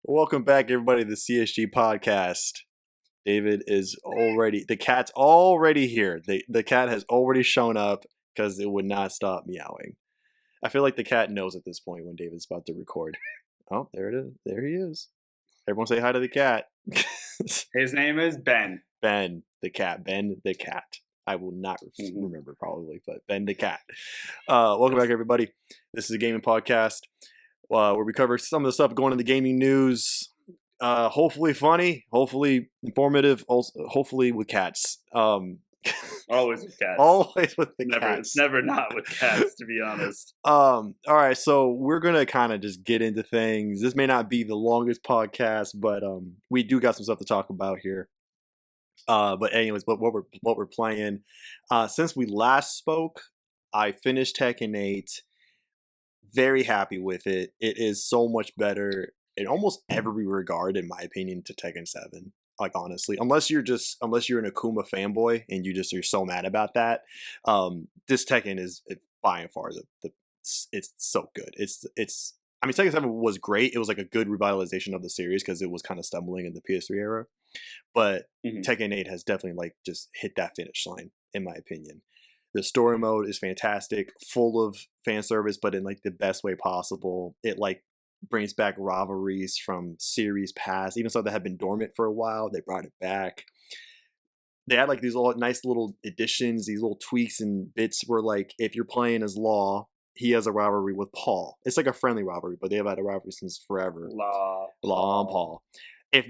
Welcome back, everybody, to the CHG podcast. The cat's already here. The cat has already shown up because it would not stop meowing. I feel like the cat knows at this point when David's about to record. Oh, there it is. There he is. Everyone say hi to the cat. His name is Ben. Ben, the cat. Ben, the cat. I will not remember probably, but Ben, the cat. Welcome back, everybody. This is a gaming podcast where we cover some of the stuff going in the gaming news. Hopefully funny, hopefully informative, also, hopefully with cats. Always with cats. Always with the cats. It's never not with cats, to be honest. All right, so we're gonna kind of just get into things. This may not be the longest podcast, but we do got some stuff to talk about here. But anyways, what we're playing. Since we last spoke, I finished Tekken 8. Very happy with it. It is so much better in almost every regard, in my opinion, to Tekken 7. Like, honestly, unless you're an Akuma fanboy and you're so mad about that, this Tekken is by and far it's so good. I mean, Tekken 7 was great. It was like a good revitalization of the series because it was kind of stumbling in the PS3 era. But Tekken 8 has definitely like just hit that finish line, in my opinion. The story mode is fantastic, full of fan service, but in like the best way possible. It like brings back rivalries from series past, even stuff that had been dormant for a while. They brought it back. They had like these nice little additions, these little tweaks and bits where like if you're playing as Law, he has a rivalry with Paul. It's like a friendly rivalry, but they have had a rivalry since forever. Law and Paul. If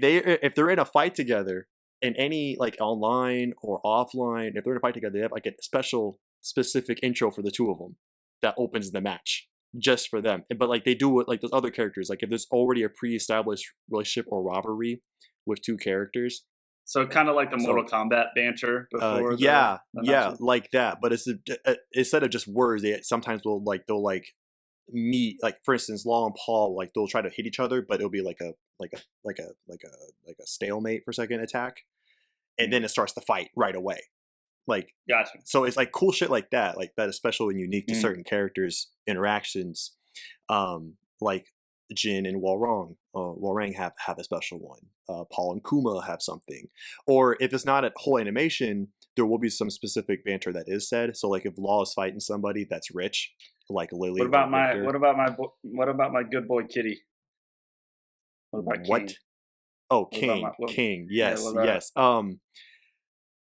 they're in a fight together, in any like online or offline, if they're in a fight together, they have like a specific intro for the two of them that opens the match just for them. But like they do it like those other characters. Like if there's already a pre-established relationship or rivalry with two characters. So kind of like the Mortal Kombat banter before. Yeah, like that. But it's instead of just words, they'll meet. Like for instance, Law and Paul, like they'll try to hit each other, but it'll be like a stalemate for a second attack, and then it starts to fight right away. Like, gotcha. So it's like cool shit like that is special and unique to certain characters' interactions. Like Jin and Walrang have a special one. Paul and Kuma have something. Or if it's not a whole animation, there will be some specific banter that is said. So like if Law is fighting somebody that's rich, like Lily. What about my good boy Kitty? What about King? Oh, King. Yes, yes.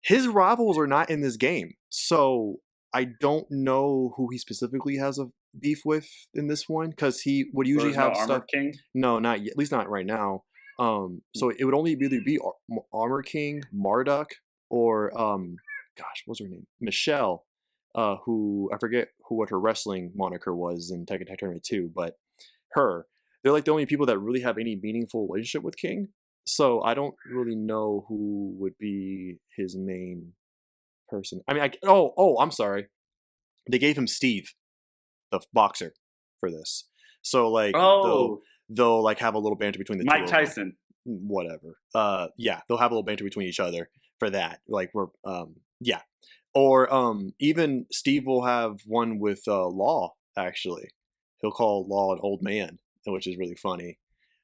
His rivals are not in this game, so I don't know who he specifically has a beef with in this one, because he would usually have stuff. Armor King? No, not yet, at least not right now. So it would only either be Armor King, Marduk, or what's her name? Michelle, who I forget what her wrestling moniker was in Tekken Tag Tournament 2, but her. They're like the only people that really have any meaningful relationship with King. So I don't really know who would be his main person. I mean, I'm sorry. They gave him Steve, the boxer, for this. So like, they'll like have a little banter between the two. Mike Tyson. Whatever. Yeah, they'll have a little banter between each other for that. Like yeah. Or even Steve will have one with Law. Actually, he'll call Law an old man, which is really funny.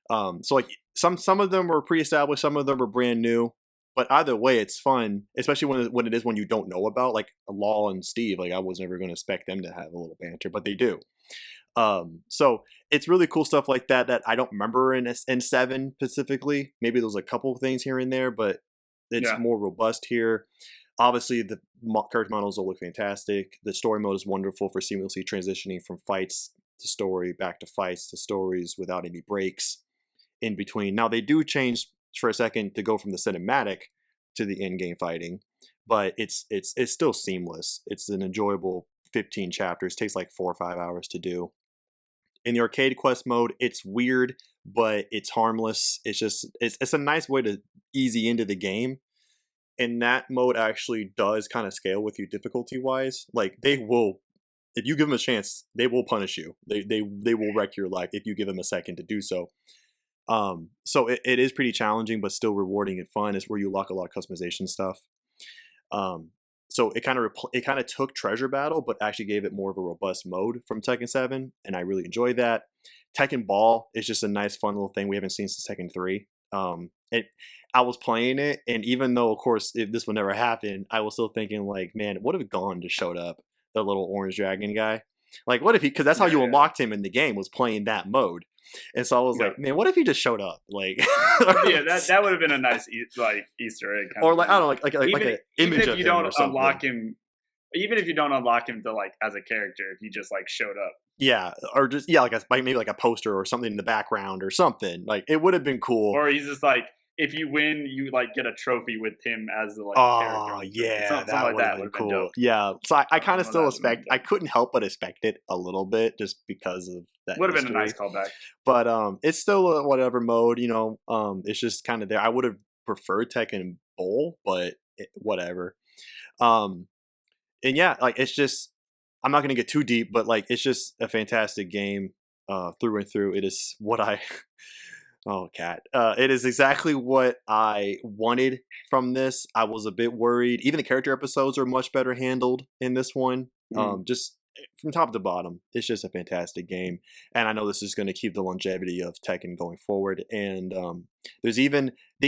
So like some of them were pre-established, some of them were brand new, but either way it's fun, especially when it is one you don't know about, like Law and Steve. Like I was never going to expect them to have a little banter, but they do. So it's really cool stuff like that I don't remember in 7 specifically. Maybe there's a couple of things here and there, but it's more robust here. Obviously the character models will look fantastic. The story mode is wonderful for seamlessly transitioning from fights to story, back to fights to stories without any breaks in between. Now they do change for a second to go from the cinematic to the in-game fighting, but it's still seamless. It's an enjoyable 15 chapters. It takes like 4 or 5 hours to do. In the arcade quest mode, it's weird, but it's harmless. It's a nice way to easy into the game. And that mode actually does kind of scale with you difficulty wise. Like they will, if you give them a chance, they will punish you. They will wreck your life if you give them a second to do so. So it is pretty challenging, but still rewarding and fun. It's where you lock a lot of customization stuff. So it kind of took Treasure Battle, but actually gave it more of a robust mode from Tekken 7, and I really enjoyed that. Tekken Ball is just a nice, fun little thing we haven't seen since Tekken 3. It I was playing it, and even though, of course, if this would never happen, I was still thinking like, man, what if Gon just showed up, the little orange dragon guy? Like, what if he? Because that's how Yeah, you yeah, unlocked him in the game, was playing that mode. And so I was yeah. like, man, what if he just showed up? Like, Yeah, that would have been a nice like Easter egg kind or of like I thing. don't know, like Even an even image if of you him don't or something. unlock him, even if you don't unlock him to like as a character, if he just like showed up, Yeah, or just yeah, like maybe like a poster or something in the background or something. Like it would have been cool. or he's just like if you win, you like get a trophy with him as the like character Oh on the screen. yeah, Something that like would have that would been have been cool. dope. Yeah, so I kind of Something like still that would have expect. been I dope. couldn't help but expect it a little bit just because of that Would have been a nice history. callback. But it's still a whatever mode. It's just kind of there. I would have preferred Tekken Bowl, but whatever. Um, and yeah, like it's just I'm not gonna get too deep, but like it's just a fantastic game through and through. It is what I oh cat. It is exactly what I wanted from this. I was a bit worried. Even the character episodes are much better handled in this one. Mm. Just from top to bottom, it's just a fantastic game, and I know this is going to keep the longevity of Tekken going forward. And they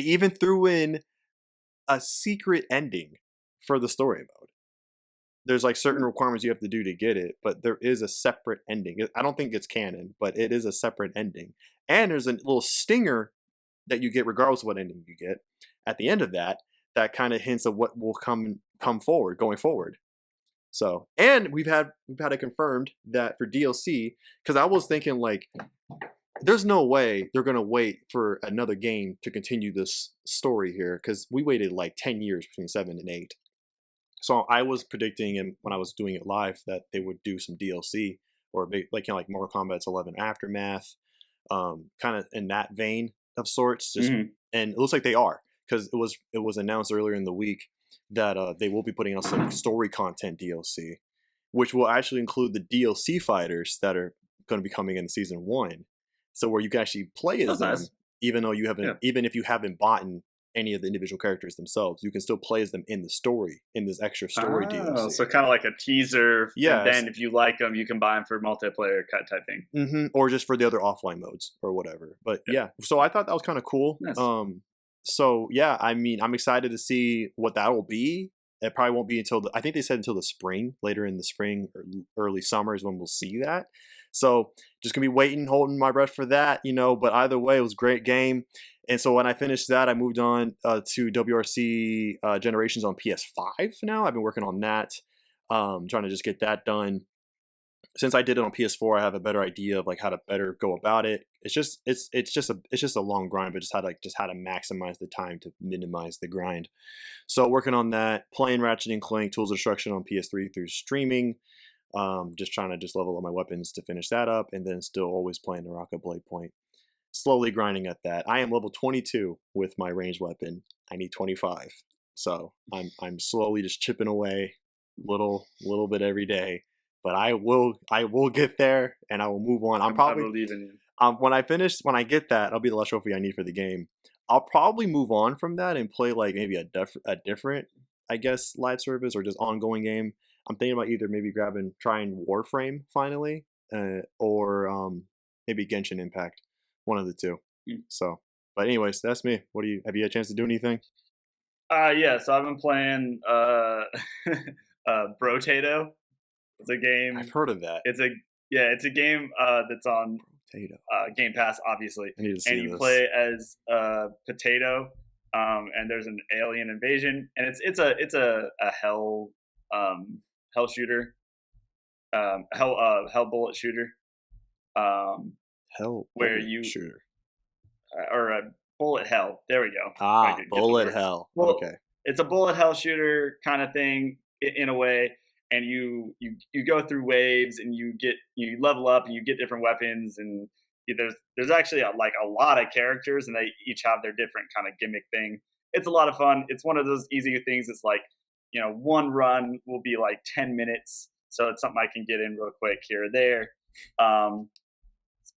even threw in a secret ending for the story mode. There's like certain requirements you have to do to get it, but there is a separate ending. I don't think it's canon, but it is a separate ending. And there's a little stinger that you get regardless of what ending you get at the end of that that kind of hints of what will come forward going forward. So, and we've had it confirmed that for DLC, because I was thinking like there's no way they're gonna wait for another game to continue this story here, because we waited like 10 years between 7 and 8. So I was predicting, and when I was doing it live, that they would do some DLC or like like Mortal Kombat's 11 Aftermath, kind of in that vein of sorts. Just Hmm. and it looks like they are, because it was announced earlier in the week that they will be putting out some story content DLC, which will actually include the DLC fighters that are going to be coming in season 1. So where you can actually play as That's them, nice. even though Yeah. even if you haven't bought any of the individual characters themselves, you can still play as them in the story, in this extra story Oh, DLC. so kind of like a teaser, and Yes. then if you like them, you can buy them for multiplayer cut type thing. Or just for the other offline modes or whatever. But Yeah. yeah, so I thought that was kind of cool. Nice. So yeah, I mean, I'm excited to see what that will be. It probably won't be until I think they said until the spring, later in the spring or early summer is when we'll see that. So just gonna be waiting, holding my breath for that, But either way, it was a great game. And so when I finished that, I moved on to WRC Generations on PS5 now. I've been working on that, trying to just get that done. Since I did it on PS4, I have a better idea of like how to better go about it. It's just a long grind, but just how to maximize the time to minimize the grind. So working on that, playing Ratchet and Clank Tools of Destruction on PS3 through streaming. Just trying to just level up my weapons to finish that up, and then still always playing the Rocket Blade Point. Slowly grinding at that. I am level 22 with my ranged weapon. I need 25, so I'm slowly just chipping away, little bit every day. But I will get there, and I will move on. I'm I probably believe in you. when I get that, I'll be the last trophy I need for the game. I'll probably move on from that and play like maybe a different, I guess, live service or just ongoing game. I'm thinking about either maybe trying Warframe finally, or maybe Genshin Impact, one of the two. Mm. So, but anyways, that's me. Have you had a chance to do anything? Yeah, so I've been playing Brotato. It's a I've game. heard of that. It's a Yeah, it's a game that's on Potato. Game Pass, obviously, I need to and see you this. play as Potato, and there's an alien invasion, and it's a hell shooter, hell bullet shooter, um, Hell where bullet you shooter. or a bullet hell. There we go. I Ah, could get the bullet word. hell. Well, Okay. it's a bullet hell shooter kind of thing in a way, and you go through waves, and you level up, and you get different weapons, and there's actually like a lot of characters, and they each have their different kind of gimmick thing. It's a lot of fun. It's one of those easy things. It's like one run will be like 10 minutes, so it's something I can get in real quick here or there. Um,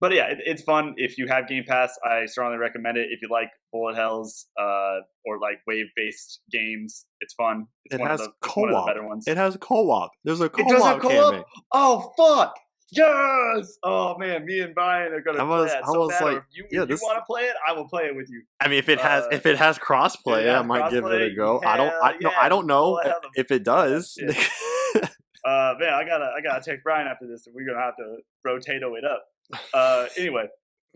but yeah, it's fun. If you have Game Pass, I strongly recommend it. If you like bullet hells or like wave based games, it's fun. It's It one of has the co-op. better ones. It has co-op. There's a It does have co-op co-op. campaign. Oh fuck! Yes! Oh man, me and Brian are gonna play that I so was bad. Or like, if you yeah, want to play it, I will play it with you. I mean, Uh, if it has if it crossplay, I has might give it crossplay, a go. hell I yeah, don't know we'll have the if it we'll have that does. shit. Man, I gotta take Brian after this, and we're gonna have to rotato it up. Anyway,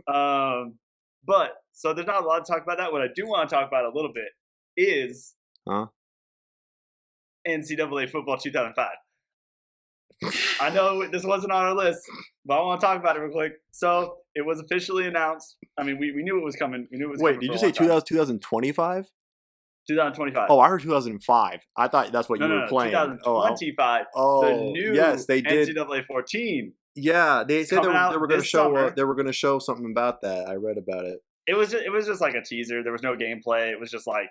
um, but so there's not a lot to talk about that. What I do want to talk about a little bit is Huh? NCAA football 2005. I know this wasn't on our list, but I want to talk about it real quick. So it was officially announced. I mean, we knew it was coming. We knew it was Wait, coming did for you a say long time. 2025? 2025. Oh, I heard 2005. I thought that's what No, you no, were no. playing. 2025. The Oh, yes, new they did. NCAA 14 Yeah, they is said coming they out were going to this show summer. they were going to show something about that. I read about it. It was just like a teaser. There was no gameplay. It was just like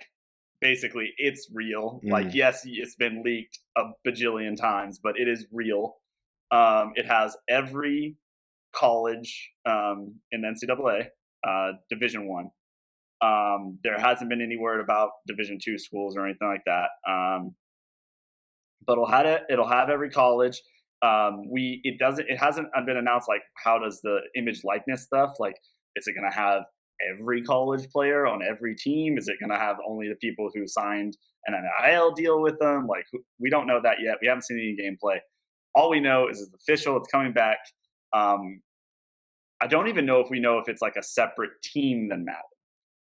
basically it's real. Like Mm. yes, it's been leaked a bajillion times, but it is real. It has every college in NCAA Division One. There hasn't been any word about Division Two schools or anything like that. But it'll have every college. It hasn't been announced like how does the image likeness stuff like is it going to have every college player on every team? Is it going to have only the people who signed an NIL deal with them? Like we don't know that yet. We haven't seen any gameplay. All we know is it's official. It's coming back. Um, I don't even know if we know if it's like a separate team than Madden.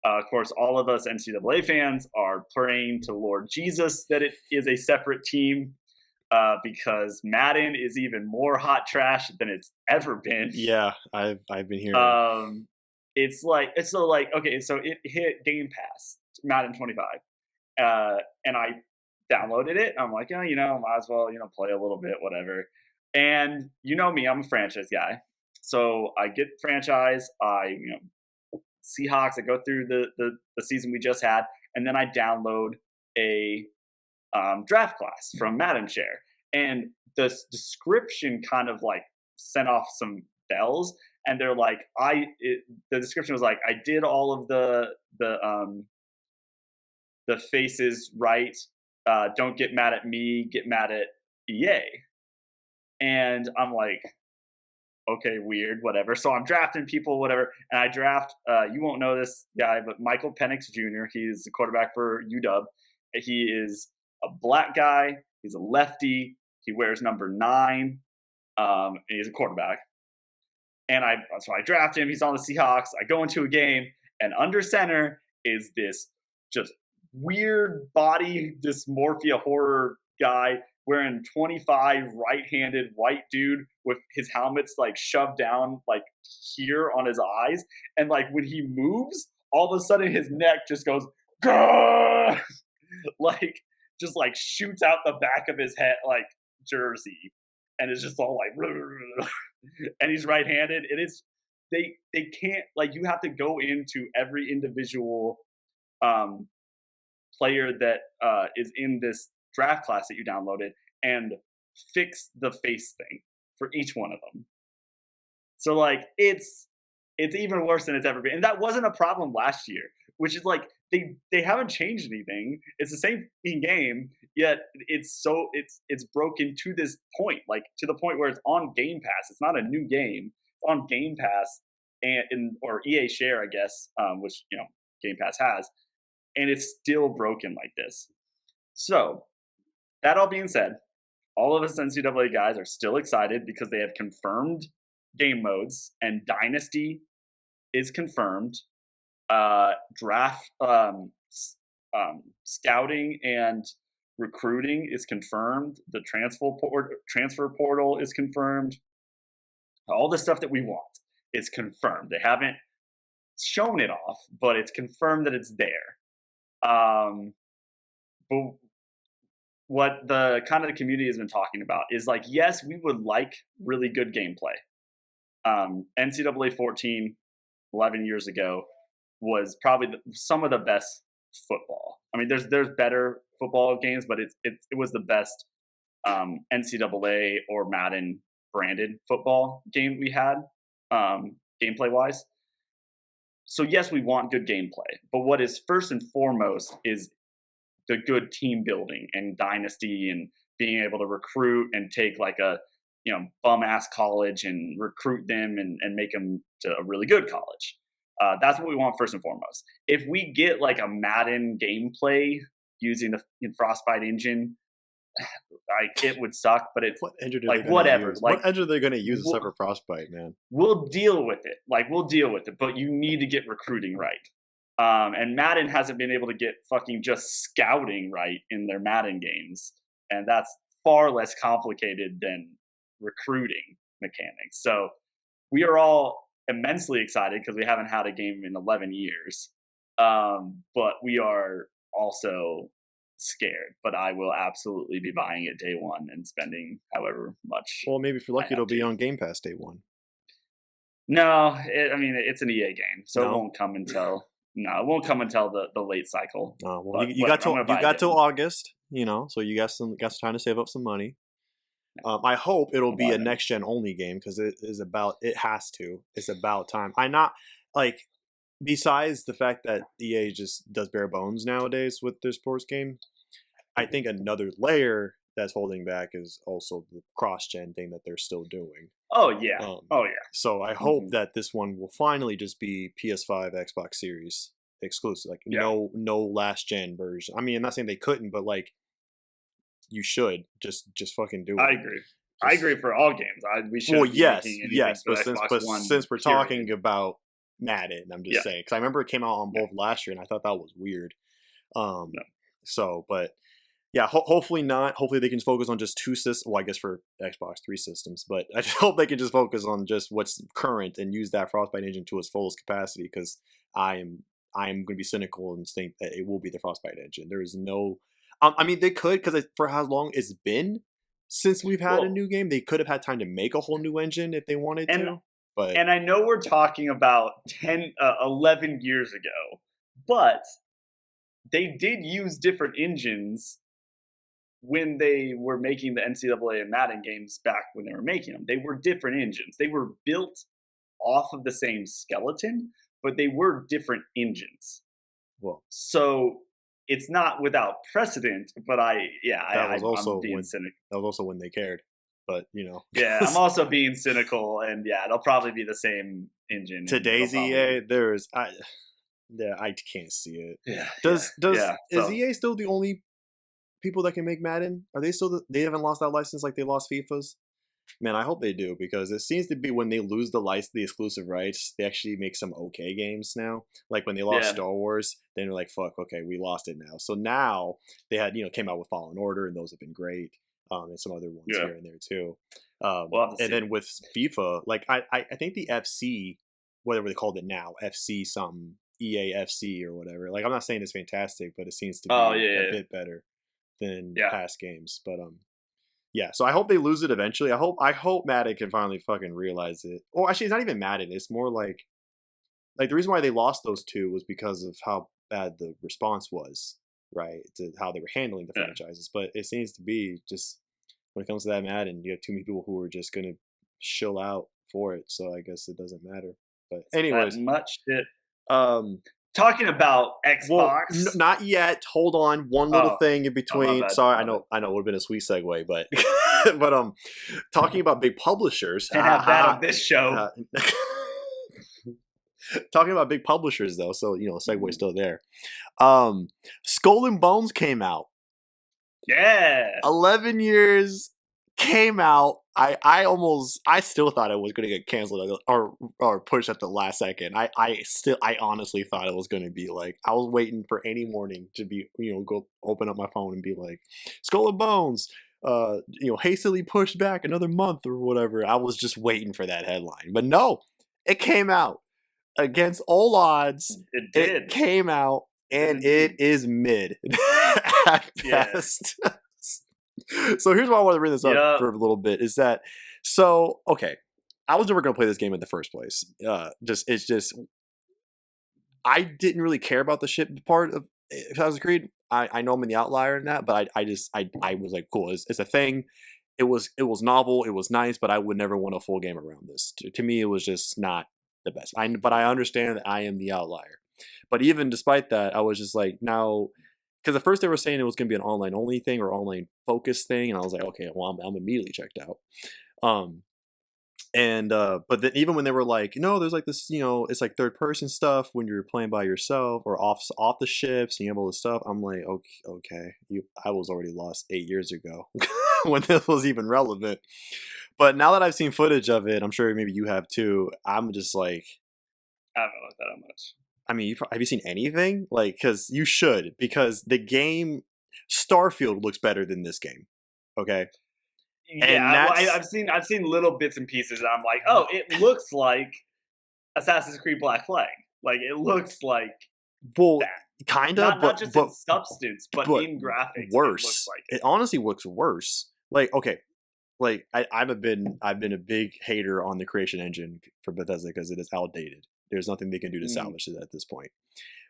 Of course, all of us NCAA fans are praying to Lord Jesus that it is a separate team because Madden is even more hot trash than it's ever been. Yeah, I've been hearing. It's so like okay, so it hit Game Pass Madden 25, and I downloaded it. I'm like, oh, might as well play a little bit, whatever. And you know me, I'm a franchise guy, so I get franchise. I Seahawks. I go through the season we just had, and then I download a draft class from Madden Share, and the description kind of like sent off some bells, and they're like, the description was like, I did all of the faces right. Don't get mad at me. Get mad at EA. And I'm like, okay, weird, whatever. So I'm drafting people, whatever, and I draft. You won't know this guy, but Michael Penix Jr. He's the quarterback for UW. He is a black guy. He's a lefty. He wears number 9. And he's a quarterback. And so I draft him. He's on the Seahawks. I go into a game, and under center is this just weird body dysmorphia horror guy wearing 25, right-handed white dude with his helmet's like shoved down like here on his eyes, and like when he moves, all of a sudden his neck just goes Gah! Like just like shoots out the back of his head like jersey, and it's just all like and he's right-handed, and it's they can't like you have to go into every individual um player that is in this draft class that you downloaded and fix the face thing for each one of them. So like it's even worse than it's ever been, and that wasn't a problem last year. Which is like they haven't changed anything. It's the same game, yet it's broken to this point, like to the point where it's on Game Pass. It's not a new game. It's on Game Pass or EA Share, I guess, which Game Pass has, and it's still broken like this. So that all being said, all of us NCAA guys are still excited because they have confirmed game modes, and Dynasty is confirmed. Draft scouting and recruiting is confirmed. The transfer portal is confirmed. All the stuff that we want is confirmed. They haven't shown it off, but it's confirmed that it's there. But what the kind of the community has been talking about is like, yes, we would like really good gameplay. NCAA 14, 11 years ago, was probably some of the best football. I mean, there's better football games, but it was the best NCAA or Madden branded football game we had, gameplay wise. So yes, we want good gameplay, but what is first and foremost is the good team building and dynasty and being able to recruit and take like a bum ass college and recruit them and make them to a really good college. That's what we want first and foremost. If we get like a Madden gameplay using the Frostbite engine, like it would suck, but it's What engine are they like going to whatever. use? Like What engine are they going to use we'll, except for Frostbite, man? we'll deal with it. Like we'll deal with it, but you need to get recruiting right. And Madden hasn't been able to get fucking just scouting right in their Madden games, and that's far less complicated than recruiting mechanics. So we are all immensely excited because we haven't had a game in 11 years, but we are also scared. But I will absolutely be buying it day one and spending however much. Well, maybe if you're I lucky, have it'll be to. on Game Pass day one. No, I mean it's an EA game, so it No? won't come until it won't come until the late cycle. Well, But you got whatever, I'm till gonna buy it. August, so you got some time to save up some money. I hope it'll I'll be buy a it. next gen only game because it's about time. I not like besides the fact that EA just does bare bones nowadays with their sports game. I think another layer that's holding back is also the cross gen thing that they're still doing. Oh yeah, oh yeah. So I hope that this one will finally just be PS5, Xbox Series exclusive. Like Yeah. no last gen version. I mean, I'm not saying they couldn't, but like you should just fucking do it. I agree. I agree for all games. We should. Well, yes, be making anything for but the Xbox One, since we're period. talking about Madden, I'm just saying because I remember it came out on both last year, and I thought that was weird. No. So, but yeah, hopefully not. Hopefully they can focus on just two systems. Well, I guess for Xbox 3 systems, but I just hope they can just focus on just what's current and use that Frostbite engine to its fullest capacity. Because I am going to be cynical and think that it will be the Frostbite engine. There is no. I mean, they could because for how long it's been since we've had a new game, they could have had time to make a whole new engine if they wanted to. But and I know we're talking about 11 years ago, but they did use different engines when they were making the NCAA and Madden games back when they were making them. They were different engines. They were built off of the same skeleton, but they were different engines. Well, so it's not without precedent, but I'm being cynical. That was also when they cared, but Yeah, I'm also being cynical, and yeah, it'll probably be the same engine. Today's EA, I can't see it. Yeah. Is EA still the only people that can make Madden? Are they still? They haven't lost that license like they lost FIFA's. Man, I hope they do because it seems to be when they lose the exclusive rights, they actually make some okay games now. Like when they lost Star Wars, then they're like, "Fuck, okay, we lost it now." So now they had came out with Fallen Order, and those have been great, and some other ones here and there too. And then with FIFA, like I think the FC, whatever they called it now, FC something, EAFC or whatever. Like I'm not saying it's fantastic, but it seems to be a bit better than past games. But yeah, so I hope they lose it eventually. I hope Madden can finally fucking realize it. Or actually, it's not even Madden. It's more like the reason why they lost those two was because of how bad the response was, right? To how they were handling the franchises. But it seems to be just when it comes to that Madden, you have too many people who are just gonna shill out for it. So I guess it doesn't matter. But anyways, much shit. Talking about Xbox. Well, not yet. Hold on. One little thing in between. Sorry, I know it would have been a sweet segue, but but talking about big publishers. Can't have that on this show. Talking about big publishers though, so segue's still there. Skull and Bones came out. Yeah. 11 years came out. I still thought it was going to get canceled or pushed at the last second. I honestly thought it was going to be like, I was waiting for any morning to be, go open up my phone and be like, Skull and Bones, hastily pushed back another month or whatever. I was just waiting for that headline, but no, it came out against all odds. It did. It came out and it is mid at best. So here's why I want to bring this up for a little bit is that, okay, I was never going to play this game in the first place. I didn't really care about the ship part of Assassin's Creed. I know I'm in the outlier in that, but I was like, cool, it's a thing. It was novel, it was nice, but I would never want a full game around this. To me, it was just not the best. But I understand that I am the outlier. But even despite that, I was just like, now, because at first they were saying it was going to be an online only thing or online focused thing, and I was like, okay, well, I'm immediately checked out. Um, and but then even when they were like, no, there's like this, it's like third person stuff when you're playing by yourself or off the ships and you have all this stuff. I'm like, okay, I was already lost 8 years ago when this was even relevant. But now that I've seen footage of it, I'm sure maybe you have too. I'm just like, I haven't looked at it much. I mean, have you seen anything? Like, because you should, because the game Starfield looks better than this game. Okay, and Yeah, well, that's I've seen little bits and pieces, and I'm like, oh, it looks like Assassin's Creed Black Flag. Like it looks like well, that. kinda, Not just in substance, but but in graphics, it looks worse. like It it. honestly looks worse. Like, okay, like I've been a big hater on the creation engine for Bethesda because it is outdated. There's nothing they can do to Mm, salvage it at this point.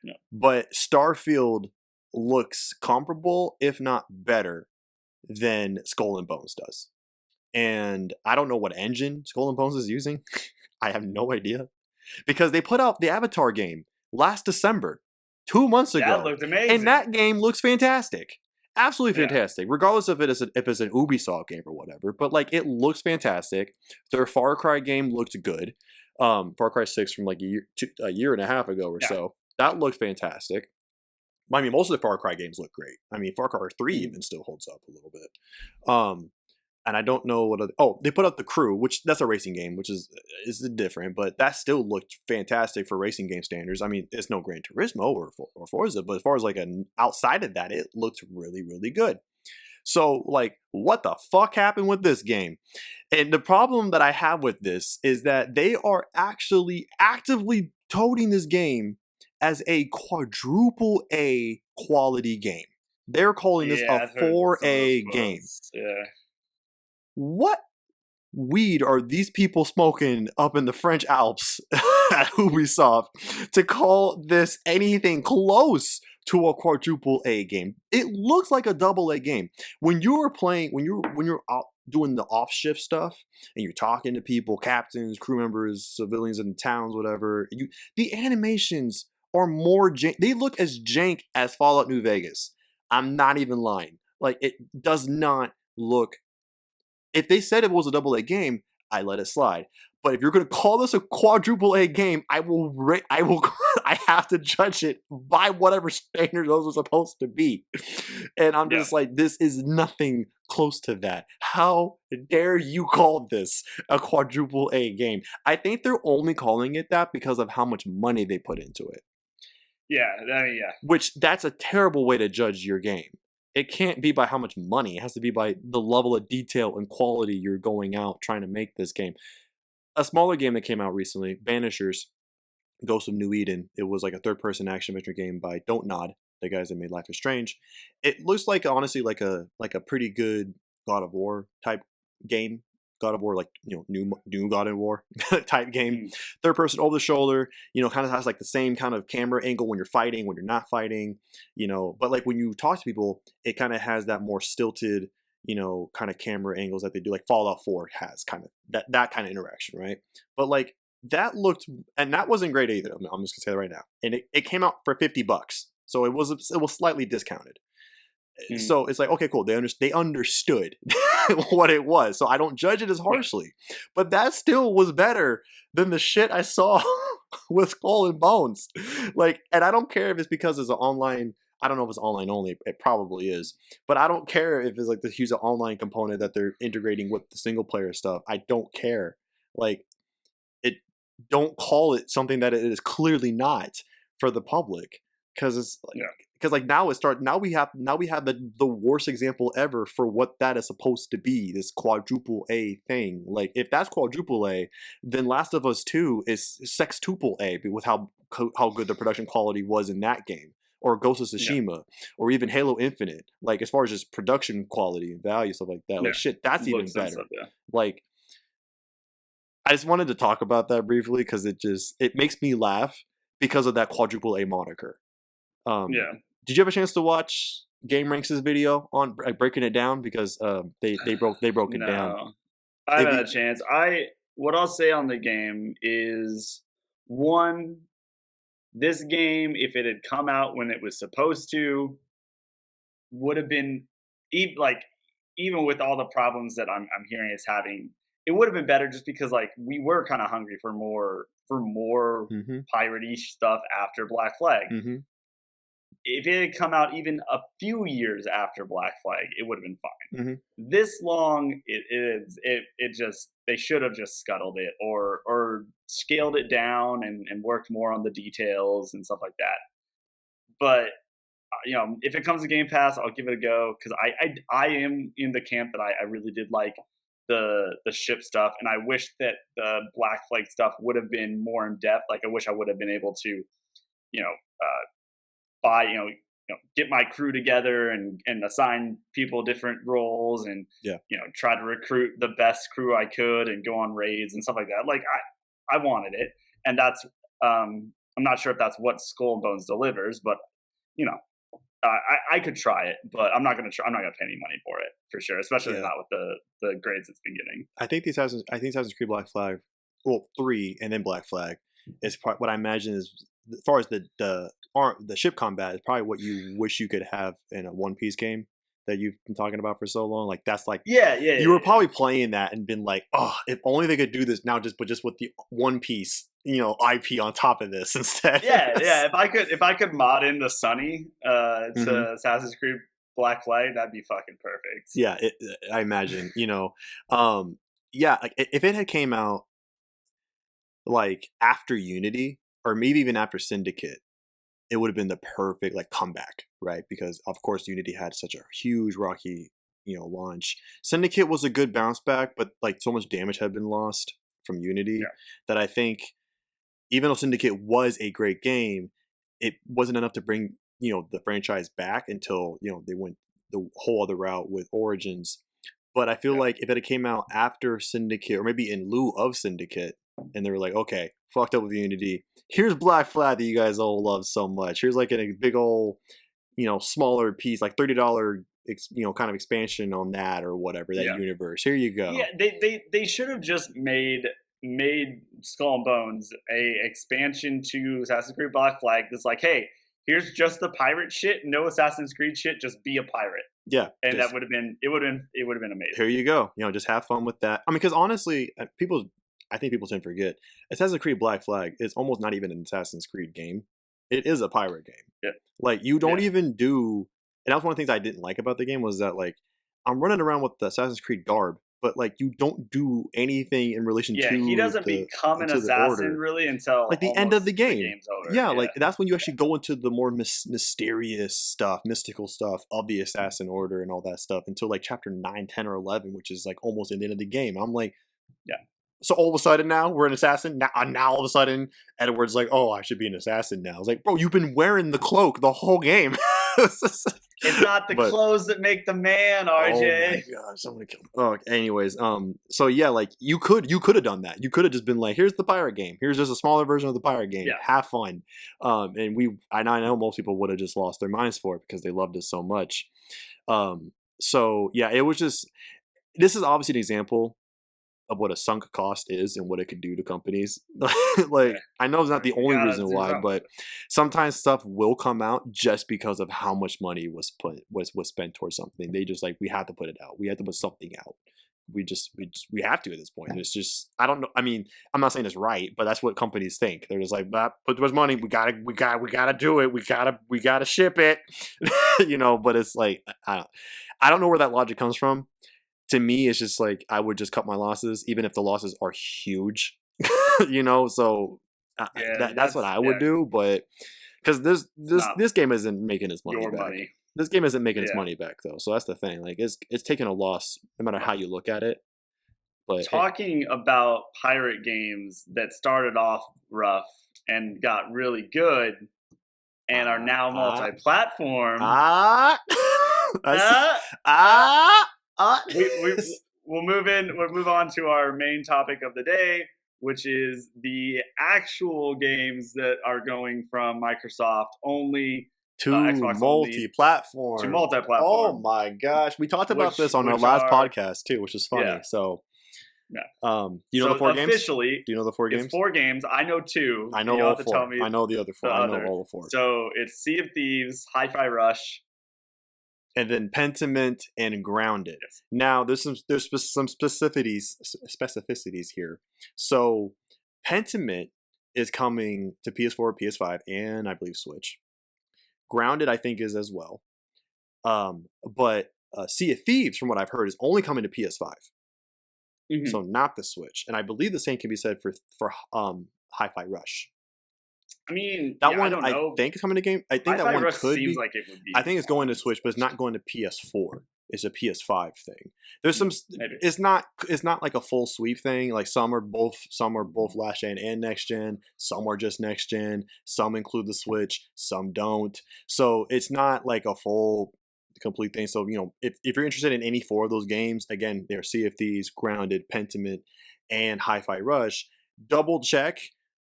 no. But Starfield looks comparable, if not better, than Skull and Bones does. And I don't know what engine Skull and Bones is using. I have no idea because they put out the Avatar game last December, 2 months That ago, looked and amazing. that game looks fantastic. Absolutely Yeah. fantastic, regardless of if it's an Ubisoft game or whatever. But like, it looks fantastic. Their Far Cry game looked good. Far Cry 6 from like a year and a half ago or Yeah. so. That looked fantastic. I mean, most of the Far Cry games look great. I mean, Far Cry 3 Mhm. even still holds up a little bit. Um, and I don't know what other. Oh, they put out the Crew, which that's a racing game, which is different, but that still looked fantastic for racing game standards. I mean, it's no Gran Turismo or Forza, but as far as like an outside of that, it looked really really good. So like, what the fuck happened with this game? And the problem that I have with this is that they are actually actively toting this game as a quadruple A quality game. They're calling this a Yeah, I've heard some of those 4A game. quotes. Yeah. What weed are these people smoking up in the French Alps at Ubisoft to call this anything close to a quadruple A game? It looks like a double A game. When you're playing, when you're out doing the off shift stuff and you're talking to people, captains, crew members, civilians in towns, whatever, the animations are more they look as jank as Fallout New Vegas. I'm not even lying. Like, it does not look, if they said it was a double A game, I let it slide. But if you're going to call this a quadruple A game, I have to judge it by whatever standard those are supposed to be. And I'm Yeah. just like, this is nothing close to that. How dare you call this a quadruple A game? I think they're only calling it that because of how much money they put into it. Yeah. I mean, yeah. Which, that's a terrible way to judge your game. It can't be by how much money. It has to be by the level of detail and quality you're going out trying to make this game. A smaller game that came out recently, Banishers, Ghost of New Eden. It was like a third-person action adventure game by Don't Nod, the guys that made Life is Strange. It looks like, honestly, like a pretty good God of War type game. God of War, like, new God of War type game. Mm, Third person over the shoulder, kind of has like the same kind of camera angle when you're fighting, when you're not fighting, but like when you talk to people, it kind of has that more stilted, kind of camera angles that they do, like Fallout 4 has kind of that kind of interaction, right? But like, that looked, and that wasn't great either. I'm just gonna say that right now. And it came out for $50, so it was slightly discounted. mm, So it's like, okay, cool. They understood what it was. So I don't judge it as yeah. harshly. But that still was better than the shit I saw with Skull and Bones. Like, and I don't care if it's because it's an online. I don't know if it's online only. It probably is. But I don't care if it's like the huge online component that they're integrating with the single player stuff. I don't care. Like, it, don't call it something that it is clearly not for the public, because it's like, Yeah. because like, now we have the worst example ever for what that is supposed to be, this quadruple A thing. Like, if that's quadruple A, then Last of Us 2 is sextuple A with how good the production quality was in that game, or Ghost of Yeah. Tsushima, or even Halo Infinite. Like, as far as just production quality and value, stuff like that, Yeah. like, shit, that's even Looks and better. stuff. Yeah. Like, I just wanted to talk about that briefly because it makes me laugh because of that quadruple A moniker. Um, Yeah. did you have a chance to watch Game Ranks' video on like breaking it down, because they broke it down. No, I If haven't you, had a chance. What I'll say on the game is, one, this game, if it had come out when it was supposed to, would have been, like, even with all the problems that I'm hearing it's having, it would have been better just because like we were kind of hungry for more Mm-hmm. pirate-y stuff after Black Flag. Mm-hmm. If it had come out even a few years after Black Flag, it would have been fine. Mm-hmm. This long, it just they should have just scuttled it or scaled it down and worked more on the details and stuff like that. But if it comes to Game Pass, I'll give it a go because I am in the camp that I really did like the ship stuff, and I wish that the Black Flag stuff would have been more in depth. Like I wish I would have been able to, buy, get my crew together and assign people different roles and Yeah. try to recruit the best crew I could and go on raids and stuff like that. Like I wanted it, and that's I'm not sure if that's what Skull and Bones delivers, but you know I could try it, but I'm not gonna try. I'm not gonna pay any money for it for sure, especially Yeah. not with the grades it's been getting. I think Assassin's Creed Black Flag, well, 3 and then Black Flag is what I imagine is, as far as the ship combat, is probably what you wish you could have in a One Piece game that you've been talking about for so long. Like that's like, Yeah, you were probably playing that and been like, oh, if only they could do this now, just with the One Piece, IP on top of this instead. yeah. If I could mod in the Sunny to Assassin's Creed Black Flag, that'd be fucking perfect. Yeah, I imagine. Yeah, like if it had came out like after Unity or maybe even after Syndicate, it would have been the perfect like comeback, right? Because of course Unity had such a huge rocky, launch. Syndicate was a good bounce back, but like so much damage had been lost from Unity that I think even though Syndicate was a great game, it wasn't enough to bring, the franchise back until, they went the whole other route with Origins. But I feel like if it had came out after Syndicate or maybe in lieu of Syndicate, and they were like, okay, fucked up with Unity. Here's Black Flag that you guys all love so much. Here's like a big old, smaller piece, like $30, kind of expansion on that or whatever, that universe. Here you go. Yeah, they should have just made Skull and Bones a expansion to Assassin's Creed Black Flag that's like, hey, here's just the pirate shit, no Assassin's Creed shit, just be a pirate. Yeah. And that would have been amazing. Here you go. Just have fun with that. I mean, because honestly, I think people tend to forget Assassin's Creed Black Flag is almost not even an Assassin's Creed game. It is a pirate game. Yeah. Like you don't even do, and that was one of the things I didn't like about the game was that like I'm running around with the Assassin's Creed garb, but like you don't do anything in relation to. Yeah, he doesn't become an assassin really until like the end of the game. The game's over. Yeah, like that's when you actually go into the more mysterious stuff, mystical stuff of the Assassin Order and all that stuff until like chapter 9, 10, or 11, which is like almost at the end of the game. I'm like, yeah. So all of a sudden now we're an assassin. Now all of a sudden Edward's like, oh, I should be an assassin now. I was like, bro, you've been wearing the cloak the whole game. It's not the clothes that make the man, RJ. Oh my gosh, I'm gonna kill him. Oh, anyways, so yeah, like you could have done that. You could have just been like, here's the pirate game. Here's just a smaller version of the pirate game. Yeah. Have fun. And I know most people would have just lost their minds for it because they loved it so much. So yeah, it was just. This is obviously an example of what a sunk cost is and what it could do to companies. Like I know it's not the only reason why, but sometimes stuff will come out just because of how much money was spent towards something. They just like, we have to put it out. We have to put something out. We have to at this point. It's just, I don't know. I mean, I'm not saying it's right, but that's what companies think. They're just like, put too much money. We gotta do it. We gotta ship it. But it's like, I don't know where that logic comes from. To me, it's just like I would just cut my losses, even if the losses are huge, So that's what I would do. But because this game isn't making its money back. This game isn't making its money back though. So that's the thing. Like it's taking a loss no matter how you look at it. But talking about pirate games that started off rough and got really good and are now multi-platform. We'll move on to our main topic of the day, which is the actual games that are going from Microsoft only to Xbox multi-platform. To multi-platform. Oh my gosh, we talked about this on our last podcast too, which is funny. Yeah. So, you know the 4 games? Officially, do you know the 4 games? It's 4 games. I know 2. I know all 4. I know the other 4. I know all 4. So it's Sea of Thieves, Hi-Fi Rush. and then Pentiment and Grounded. Yes. Now some specificities here. So Pentiment is coming to PS4, PS5, and I believe Switch. Grounded, I think, is as well. But Sea of Thieves, from what I've heard, is only coming to PS5, so not the Switch. And I believe the same can be said for Hi-Fi Rush. I mean, That yeah, I one don't I know. think is coming to game. I think that Hi-Fi one Rush could seems be. like it would be. I think it's going to on Switch, but it's not going to PS4. It's a PS5 thing. There's some. Maybe. It's not like a full sweep thing. Like some are both last gen and next gen. Some are just next gen. Some include the Switch. Some don't. So it's not like a full complete thing. So if you're interested in any four of those games, again, they're Sea of Thieves, Grounded, Pentiment, and Hi-Fi Rush. Double check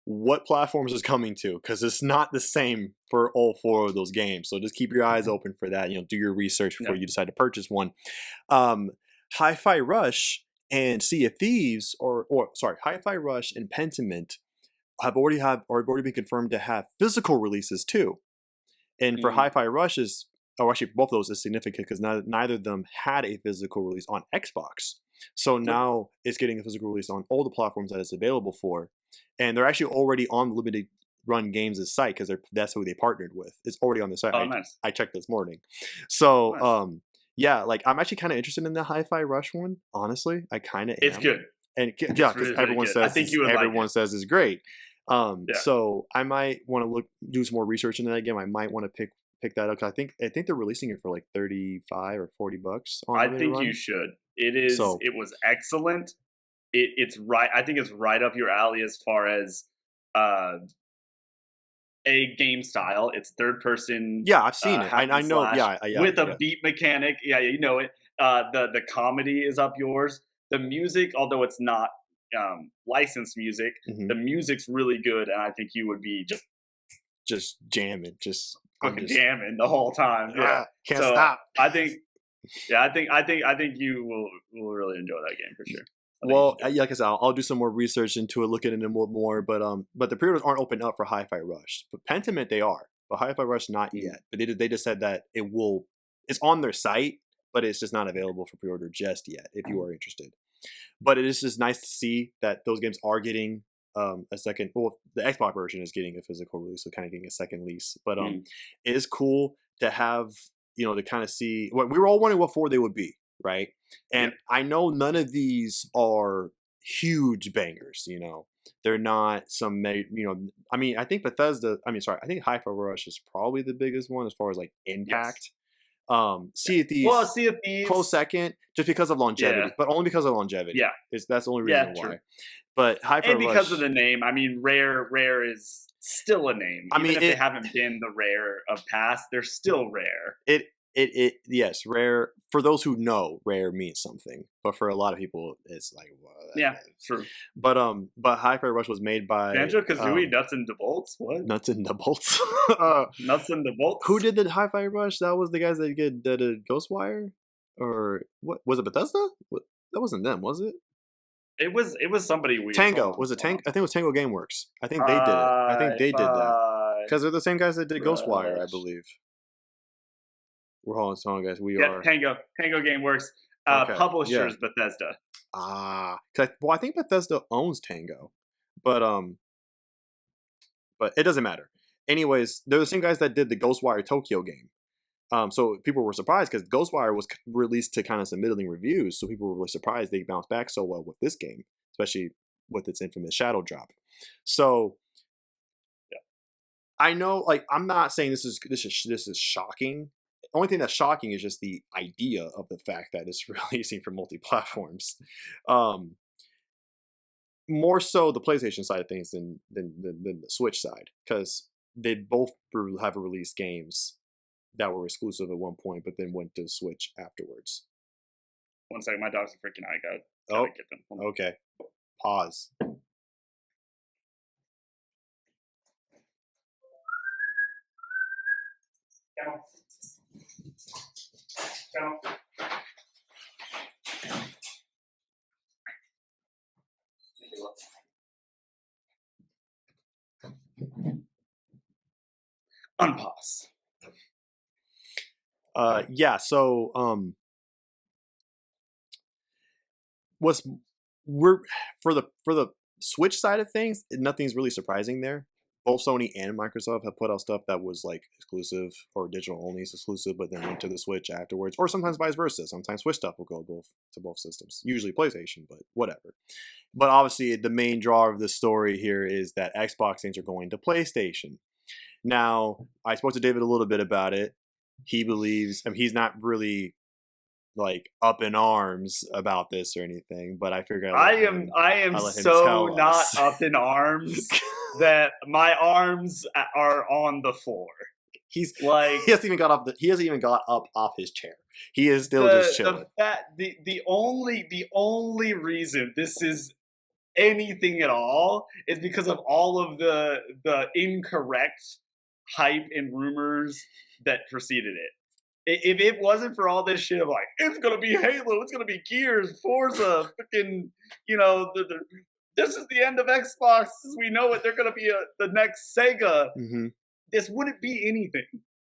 what platforms is coming to, because it's not the same for all four of those games. So just keep your eyes open for that. Do your research before you decide to purchase one. Hi-Fi Rush and Sea of Thieves, or sorry, Hi-Fi Rush and Pentiment have already been confirmed to have physical releases too. And for Hi-Fi Rush actually for both of those is significant because neither of them had a physical release on Xbox. So now it's getting a physical release on all the platforms that it's available for. And they're actually already on the Limited Run Games' site because that's who they partnered with. It's already on the site. Oh, nice. I checked this morning. So, nice. yeah, like I'm actually kind of interested in the Hi-Fi Rush one. Honestly, I kind of am. It's good. And yeah, because everyone says I think you would everyone like it. says it's great. Yeah. So I might want to do some more research into that game. I might want to pick that up because I think they're releasing it for like $35 or $40 on I Limited think Run. you should. It was excellent. It's right. I think it's right up your alley as far as a game style. It's third person. Yeah, I've seen it. Hack I and know. slash Yeah, with a beat mechanic. Yeah, you know it. The comedy is up yours. The music, although it's not licensed music, the music's really good, and I think you would be just jamming, just fucking jamming the whole time. Yeah, can't stop. I think you will really enjoy that game for sure. Well, like I said, I'll do some more research into it, look at it more. But the pre-orders aren't open up for Hi-Fi Rush. But Pentiment they are, but Hi-Fi Rush not yet. But they just said that it will. It's on their site, but it's just not available for pre-order just yet. If you are interested, but it is just nice to see that those games are getting a second. Well, the Xbox version is getting a physical release, so kind of getting a second lease. But it is cool to have to kind of see what we were all wondering what four they would be. Right. And I know none of these are huge bangers, they're not some, I mean, I think I think Hi-Fi Rush is probably the biggest one as far as like impact. Sea of Thieves, well, Sea of Thieves, close second, just because of longevity, but only because of longevity. Yeah. That's the only reason why. True. But Hi-Fi and because Rush, of the name, I mean, Rare is still a name. Even if they haven't been the Rare of past, they're still Rare. Yes, Rare, for those who know, Rare means something, but for a lot of people it's like, well, true. But Hi-Fi Rush was made by Banjo-Kazooie, Nuts and Bolts. What? Nuts and Bolts. Nuts and Bolts. Who did the Hi-Fi Rush? That was the guys that did Ghostwire, or what was it? Bethesda? That wasn't them, was it? It was somebody weird. Tango. Was it Tango? I think it was Tango Gameworks. I think they did it. I think they did that because they're the same guys that did Ghostwire, I believe. We're hold on, guys. We are Tango Gameworks. Publishers Bethesda. I think Bethesda owns Tango, but it doesn't matter. Anyways, they're the same guys that did the Ghostwire Tokyo game. So people were surprised because Ghostwire was released to kind of some middling reviews, so people were really surprised they bounced back so well with this game, especially with its infamous shadow drop. So I know, like, I'm not saying this is shocking. The only thing that's shocking is just the idea of the fact that it's releasing for multi-platforms. More so the PlayStation side of things than the Switch side, because they both have released games that were exclusive at one point, but then went to Switch afterwards. 1 second, my dogs are freaking out. I gotta get them. Okay. Pause. Go. Unpause. Yeah. So, what's we're for the Switch side of things, nothing's really surprising there. Both Sony and Microsoft have put out stuff that was like exclusive or digital only exclusive, but then went to the Switch afterwards, or sometimes vice versa. Sometimes Switch stuff will go both to both systems. Usually PlayStation, but whatever. But obviously, the main draw of this story here is that Xbox things are going to PlayStation. Now, I spoke to David a little bit about it. He believes, I mean, he's not really like up in arms about this or anything, but I figured I am I let him so tell not us. up in arms that my arms are on the floor. He's Like, he hasn't even got up off his chair. He is still just the chilling. fact the only reason this is anything at all is because of all of the incorrect hype and rumors that preceded it. If it wasn't for all this shit of like, it's gonna be Halo, it's gonna be Gears, Forza, freaking, this is the end of Xbox as we know it. They're gonna be the next Sega. Hmm. This wouldn't be anything.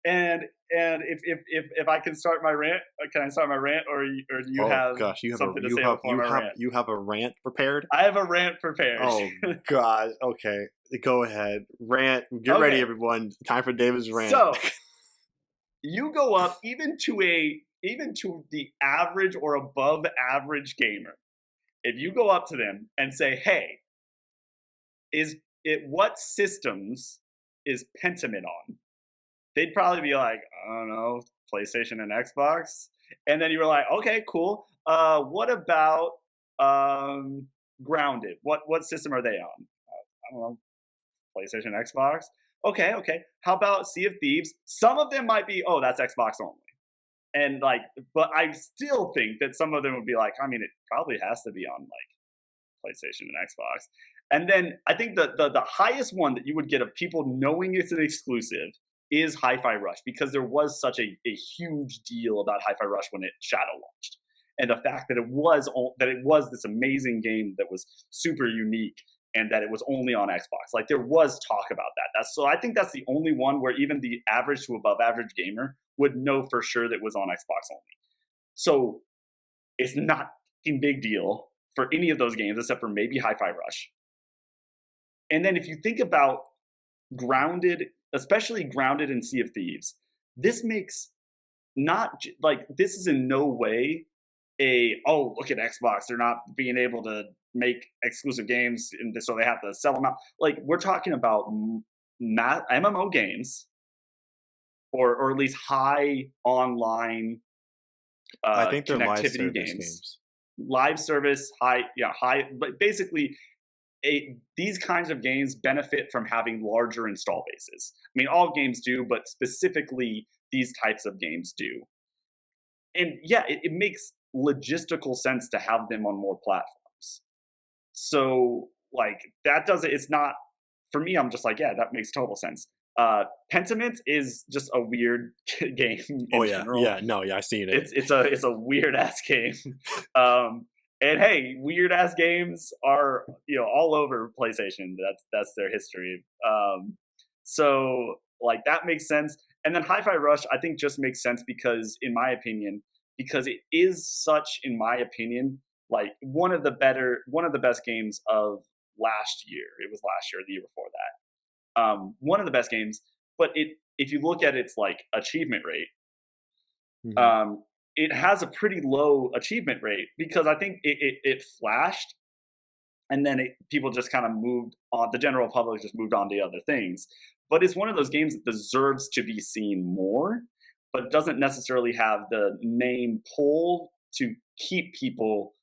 And if I can start my rant, can I start my rant, or do you Oh have gosh, something to say before my rant? you have a rant prepared? I have a rant prepared. Oh god. Okay, go ahead. Rant. Get ready, Okay, everyone. Time for David's rant. so you go up even to the average or above average gamer. If you go up to them and say, "Hey, is it what systems is Pentiment on?" They'd probably be like, "I don't know, PlayStation and Xbox." And then you were like, "Okay, cool. What about Grounded? What system are they on?" I don't know, PlayStation, Xbox. Okay, okay. How about Sea of Thieves? Some of them might be, oh, that's Xbox only. And like, but I still think that some of them would be like, I mean, it probably has to be on like PlayStation and Xbox. And then I think the highest one that you would get of people knowing it's an exclusive is Hi-Fi Rush, because there was such a huge deal about Hi-Fi Rush when it shadow launched. And the fact that it was this amazing game that was super unique and that it was only on Xbox. Like there was talk about that. So I think that's the only one where even the average to above average gamer would know for sure that it was on Xbox only. So it's not a big deal for any of those games except for maybe Hi-Fi Rush. And then if you think about Grounded, especially Grounded in Sea of Thieves, this makes not like this is in no way oh, look at Xbox, they're not being able to make exclusive games and so they have to sell them out. Like we're talking about MMO games, or at least high online I think they're live connectivity service games, games. live service, high, but basically these kinds of games benefit from having larger install bases. I mean, all games do, but specifically these types of games do. And yeah, it makes logistical sense to have them on more platforms. So like that doesn't. It's not for me. I'm just like, yeah, that makes total sense. Pentiment is just a weird game Oh in yeah, general. yeah, no, yeah, I seen it. It's a weird ass game. And hey, weird ass games are all over PlayStation. That's their history. So like that makes sense. And then Hi-Fi Rush, I think, just makes sense because, in my opinion, because it is such, in my opinion, like one of the best games of last year. It was last year, or the year before that. One of the best games, but if you look at its like achievement rate, Mhm. um, it has a pretty low achievement rate because I think it flashed and then people just kind of moved on. The general public just moved on to other things. But it's one of those games that deserves to be seen more, but doesn't necessarily have the name pull to keep people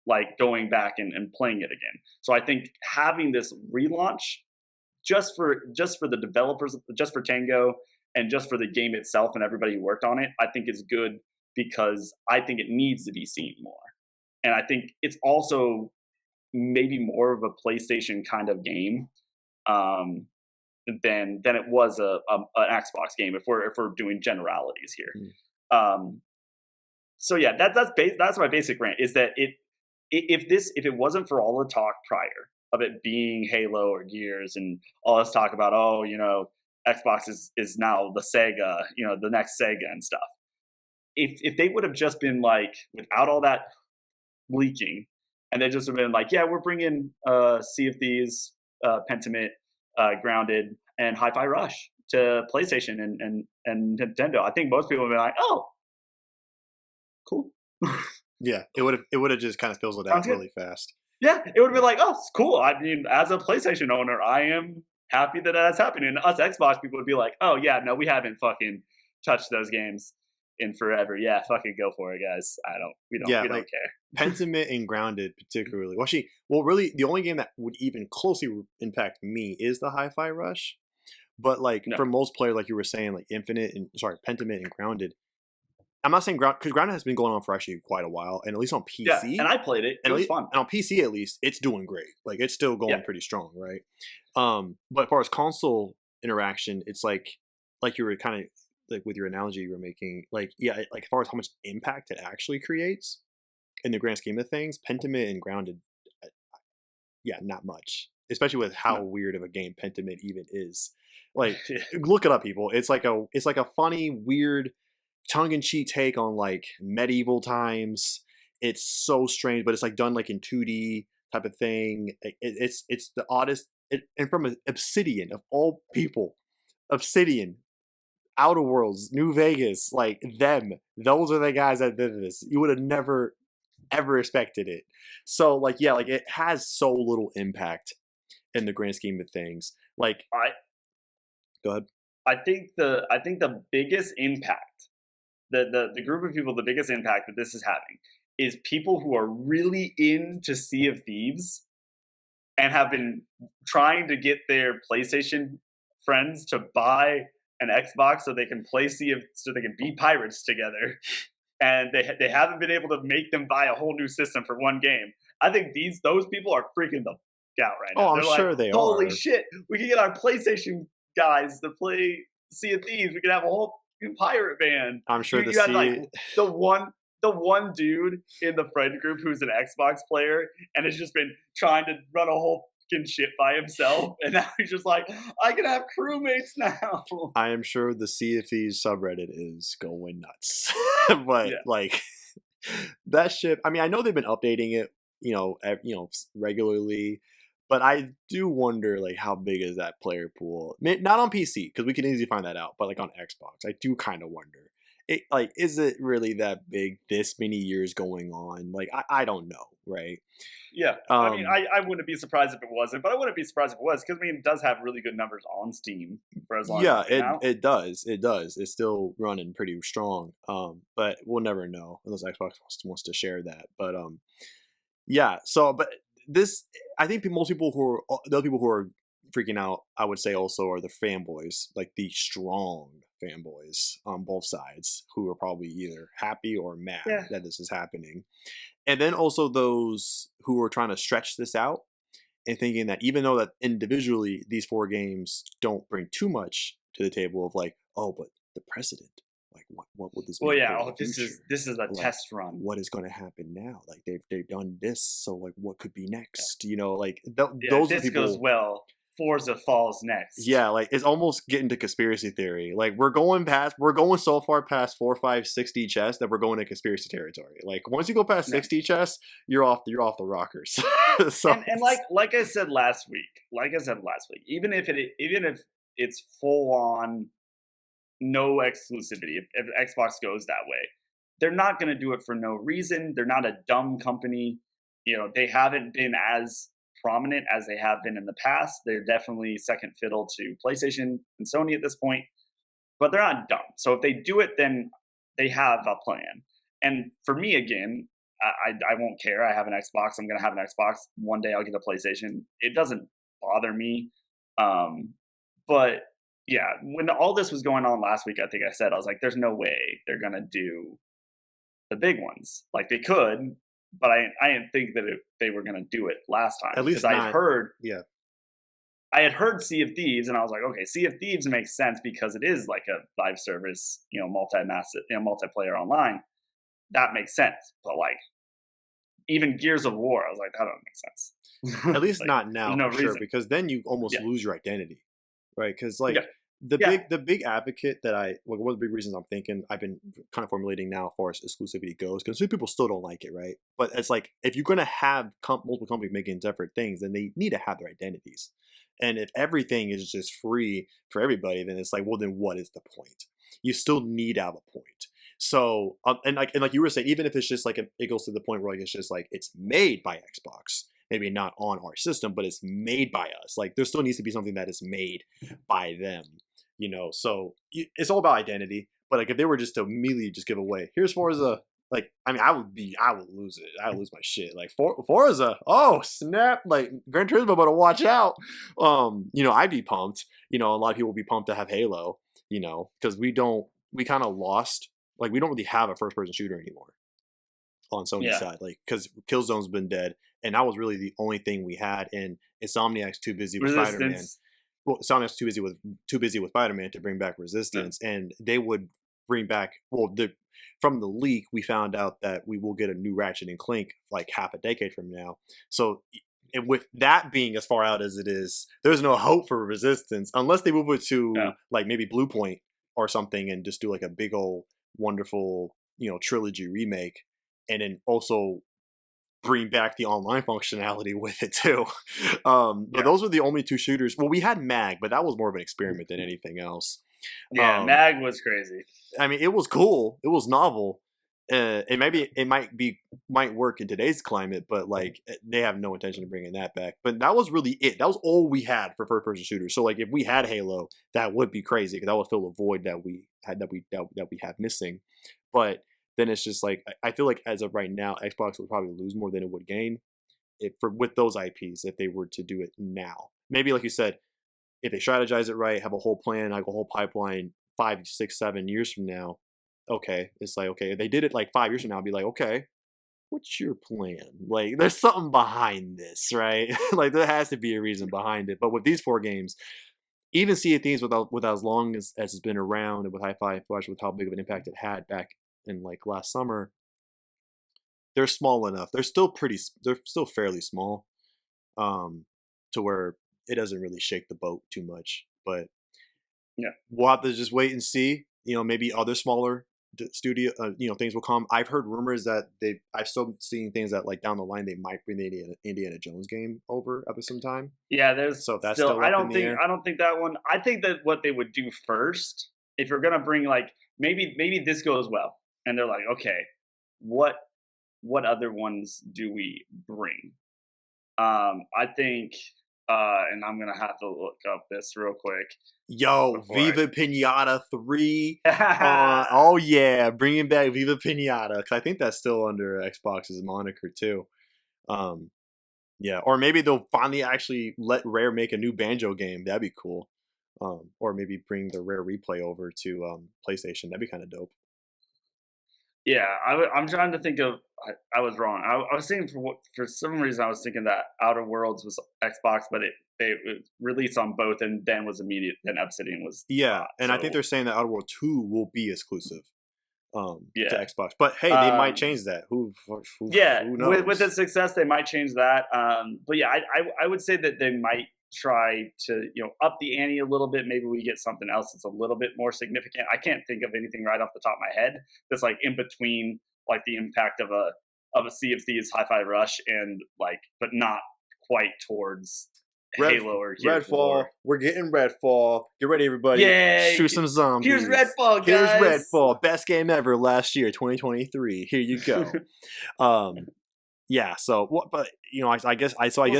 like going back and playing it again. So I think having this relaunch just for the developers, just for Tango, and just for the game itself and everybody who worked on it, I think is good because I think it needs to be seen more. And I think it's also maybe more of a PlayStation kind of game um, than it was an Xbox game. If we're doing generalities here, Mm. so yeah, that's my basic rant. Is that if it wasn't for all the talk prior of it being Halo or Gears and all this talk about Xbox is now the Sega, the next Sega and stuff. if they would have just been like without all that leaking, and they just have been like, yeah, we're bringing Sea of Thieves, Pentiment, Grounded, and Hi-Fi Rush to PlayStation and Nintendo. I think most people would be like, oh, cool. Yeah, it would have just kind of fizzled out Sounds good. really fast. Yeah, it would have been like, oh, it's cool. I mean, as a PlayStation owner, I am happy that that's happening. And us Xbox people would be like, oh yeah, no, we haven't fucking touched those games in forever. Yeah, fucking go for it, guys. We Yeah, don't like care. Pentiment and Grounded particularly. Well, actually, really, the only game that would even closely impact me is the Hi-Fi Rush. But like No, for most players, like you were saying, like Pentiment and Grounded. I'm not saying because Grounded has been going on for actually quite a while, and at least on yeah, and PC, I played it. It and was fun. on PC at least, it's doing great. Like it's still Yeah, going pretty strong, right? But as far as console interaction, it's like you were kind of like with your analogy you were making, like yeah, like as far as how much impact it actually creates in the grand scheme of things, Pentiment and Grounded, uh, yeah, not much. Especially with no, how weird of a game Pentiment even is. Like, look it up, people. It's like a funny, weird, tongue-in-cheek take on like medieval times. It's so strange, but it's like done like in 2D type of thing. It's the oddest, and from Obsidian of all people, Obsidian, Outer Worlds, New Vegas, like them. Those are the guys that did this. You would have never ever expected it. So like yeah, like it has so little impact in the grand scheme of things. Like, I go ahead. I think the biggest impact, the group of people, the biggest impact that this is having is people who are really into Sea of Thieves and have been trying to get their PlayStation friends to buy an Xbox so they can play so they can be pirates together, and they haven't been able to make them buy a whole new system for one game. I think those people are freaking the f- out right now. Oh, I'm They're like, sure they holy are. shit, we can get our PlayStation guys to play Sea of Thieves. We can have a whole pirate band. I'm sure the You had like sea. the one the one dude in the friend group who's an Xbox player and has just been trying to run a whole fucking shit by himself, and now he's just like, I can have crewmates now. I am sure the Sea of Thieves subreddit is going nuts. But Yeah, like that ship, I mean, I know they've been updating it, regularly, but I do wonder like how big is that player pool? Not on PC because we can easily find that out, but like on Xbox, I do kind of wonder. Is it really that big? This many years going on, like I don't know, right? yeah. I mean, Um, I wouldn't be surprised if it wasn't, but I wouldn't be surprised if it was because I mean, it does have really good numbers on Steam for as long as yeah, it's been it out. it does, it does. It's still running pretty strong. But we'll never know unless Xbox wants to share that. But yeah. So, but this, I think most people the other people who are freaking out, I would say also are the fanboys, like the strong fanboys on both sides, who are probably either happy or mad Yeah, that this is happening, and then also those who are trying to stretch this out and thinking that even though that individually these four games don't bring too much to the table of like, oh, but the precedent, like what would this well, mean yeah. for the Oh, future? this is a Like test run. what is going to happen now? Like they've done this, so like what could be Yeah, next? Like yeah. If those are the this goes people. well, Forza falls next. Yeah, like it's almost getting to conspiracy theory. Like we're going so far past 4, 5, 6D chess that we're going to conspiracy territory. Like once you go past No. 6D chess, you're off the rockers. So And like I said last week, even if it's full on no exclusivity, if Xbox goes that way, they're not going to do it for no reason. They're not a dumb company. You know, they haven't been as prominent as they have been in the past. They're definitely second fiddle to PlayStation and Sony at this point, but they're not dumb. So if they do it, then they have a plan. And for me, again, I won't care. I have an Xbox. I'm going to have an Xbox. One day I'll get a PlayStation. It doesn't bother me. Um, but yeah, when all this was going on last week, I think I said, I was like, there's no way they're going to do the big ones. Like they could, but I didn't think that they were going to do it last time at because least not. Yeah, I had heard Sea of Thieves, and I was like, okay, Sea of Thieves makes sense because it is like a live service, multiplayer online. That makes sense. But like, even Gears of War, I was like, that doesn't make at sense. least Like, not there's now no for sure, reason. because then you almost Yeah, lose your identity, right? Because like yeah, Yeah, the big advocate that one of the big reasons I've been kind of formulating now as far as exclusivity goes, because some people still don't like it, right? But it's like if you're gonna have multiple companies making different things, then they need to have their identities. And if everything is just free for everybody, then it's like, well, then what is the point? You still need to have a point. So, and like you were saying, even if it's just like it goes to the point where like it's just like it's made by Xbox, maybe not on our system, but it's made by us. Like there still needs to be something that is made by them, you know. So it's all about identity. But like if they were just to immediately just give away, here's Forza. Like I mean, I would lose it. I would lose my shit. Like Forza, oh snap! Like Gran Turismo, better watch out. You know, I'd be pumped. You know, a lot of people would be pumped to have Halo. You know, because we kind of lost. Like we don't really have a first person shooter anymore on Sony's yeah. side. Like because Killzone's been dead, and that was really the only thing we had. And Insomniac's too busy with Spider Man. Resistance. Well, Insomniac's too busy with Spider Man to bring back Yeah. Resistance, and they would bring back. Well, from the leak, we found out that we will get a new Ratchet and Clank like half a decade from now. So. And with that being as far out as it is, there's no hope for Resistance unless they move it to Yeah. like maybe Blue Point or something and just do like a big old wonderful, you know, trilogy remake, and then also bring back the online functionality with it too. But Yeah. those were the only two shooters. Well, we had Mag, but that was more of an experiment than anything else. Yeah. Um, Mag was crazy. I mean, it was cool. It was novel. And maybe it might work in today's climate, but like they have no intention of bringing that back. But that was really it. That was all we had for first person shooters. So like if we had Halo, that would be crazy because that would fill a void that we had that we have missing. But then it's just like I feel like as of right now, Xbox would probably lose more than it would gain if for with those IPs if they were to do it now. Maybe like you said, if they strategize it right, have a whole plan, like a whole pipeline, 5, 6, 7 years from now, okay, it's like okay, if they did it like 5 years from now, I'd be like, okay, what's your plan? Like, there's something behind this, right? Like, there has to be a reason behind it. But with these four games, even Sea of Thieves, with as long as it's been around, and with Hi-Fi Flash, with how big of an impact it had back in like last summer, they're small enough. They're still fairly small, um, to where it doesn't really shake the boat too much. But Yeah. we'll have to just wait and see. You know, maybe other smaller studio, you know, things will come. I've heard rumors that I've still seen things that like down the line they might bring the Indiana Jones game over at some time. Yeah, there's So if that's still still up in the air. I don't think that one I think that what they would do first, if you're gonna bring like maybe this goes well and they're like, okay, what other ones do we bring? I think and I'm gonna have to look up this real quick Yo, before Viva Pinata 3. I Oh yeah, bringing back Viva Pinata because I think that's still under Xbox's moniker too. Um, yeah, or maybe they'll finally actually let Rare make a new Banjo game. That'd be cool. Or maybe bring the Rare replay over to PlayStation. That'd be kind of dope. Yeah, I'm trying to think of. I was wrong. I was thinking for some reason I was thinking that Outer Worlds was Xbox, but it released on both and then was immediate. Then Obsidian was Yeah, not. and I think So they're saying that Outer World 2 will be exclusive to yeah, Xbox. But hey, they might um, change that. yeah. Who With its knows? success, they might change that. But yeah, I would say that they might try to up the ante a little bit. Maybe we get something else that's a little bit more significant. I can't think of anything right off the top of my head that's like in between like the impact of a Sea of Thieves Hi-Fi Rush and like but not quite towards Red Halo or Gears of Redfall. War. We're getting Redfall. Get ready, everybody. Yay! Shoot some Here's zombies. Redfall, Here's guys. Redfall. Best game ever last year, 2023. Here you go. Um, yeah. So what? But you know, I We'll guess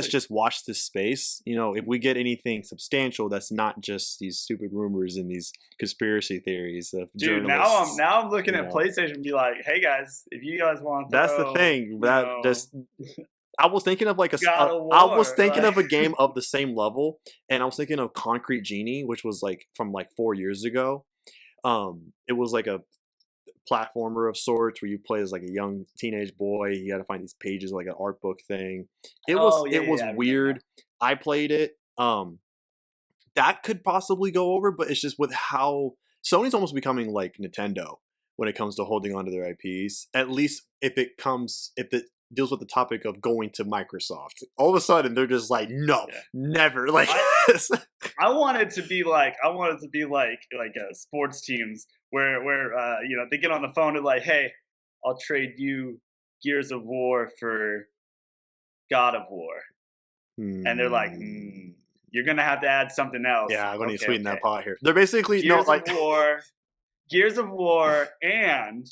see. just watch this space. You know, if we get anything substantial, that's not just these stupid rumors and these conspiracy theories of Dude, journalists. now I'm looking You at know, PlayStation and be like, hey guys, if you guys want to that's the throw, thing. That just I was thinking of like God of I was War, thinking like of a game of the same level, and I was thinking of Concrete Genie, which was like from like 4 years ago. It was like a platformer of sorts where you play as like a young teenage boy. You got to find these pages like an art book thing. oh yeah, It yeah, was yeah, I remember now. weird. I played it. That could possibly go over, but it's just with how Sony's almost becoming like Nintendo when it comes to holding on to their IPs. At least if deals with the topic of going to Microsoft. All of a sudden, they're just like, no, Yeah. never. Like, I want it to be like sports teams where they get on the phone and like, hey, I'll trade you Gears of War for God of War, and they're like, you're gonna have to add something else. Yeah, I'm gonna Okay, sweeten that pot here. They're basically Gears of War, and